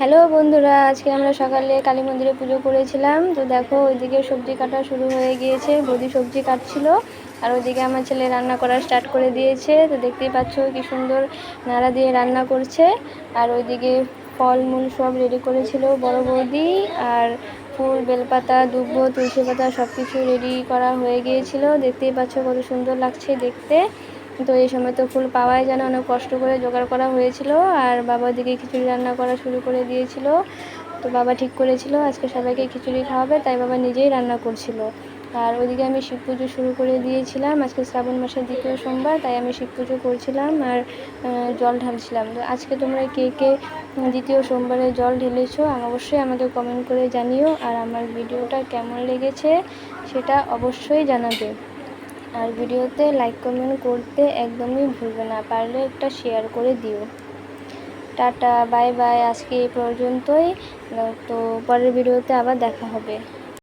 Hello বন্ধুরা, আজকে আমরা সকালে কালী মন্দিরে পুজো করেছিলাম। তো দেখো ওইদিকে সবজি কাটা শুরু হয়ে গিয়েছে, বৌদি সবজি কাটছিল আর ওইদিকে আমার ছেলে রান্না করা স্টার্ট করে দিয়েছে। তো দেখতেই পাচ্ছ কি সুন্দর নাড়া দিয়ে রান্না করছে। আর ওইদিকে ফলমূল সব রেডি করেছিল বড় বৌদি। আর ফুল, বেলপাতা, দুব্ব, তুলসী পাতা সব কিছু রেডি করা হয়ে গিয়েছিল। দেখতেই পাচ্ছ কত সুন্দর লাগছে দেখতে। তো এই সময় তো ফুল পাওয়াই যায় না, অনেক কষ্ট করে জোগাড় করা হয়েছিল। আর বাবা দিকে খিচুড়ি রান্না করা শুরু করে দিয়েছিল। তো বাবা ঠিক করেছিল আজকে সবাইকে খিচুড়ি খাওয়াবে, তাই বাবা নিজেই রান্না করছিল। আর ওইদিকে আমি শিব পুজো শুরু করে দিয়েছিলাম। আজকে শ্রাবণ মাসের 2য় সোমবার, তাই আমি শিব পুজো করছিলাম আর জল ঢালছিলাম। তো আজকে তোমরা কে কে 2য় সোমবারে জল ঢেলেছো অবশ্যই আমাকে কমেন্ট করে জানিও। আর আমার ভিডিওটা কেমন লেগেছে সেটা অবশ্যই জানাবে। আর ভিডিওতে লাইক কমেন্ট করতে একদমই ভুলবে না, পারলে একটা শেয়ার করে দিও। টাটা, বাই বাই, আজকে এই পর্যন্তই। তো পরের ভিডিওতে আবার দেখা হবে।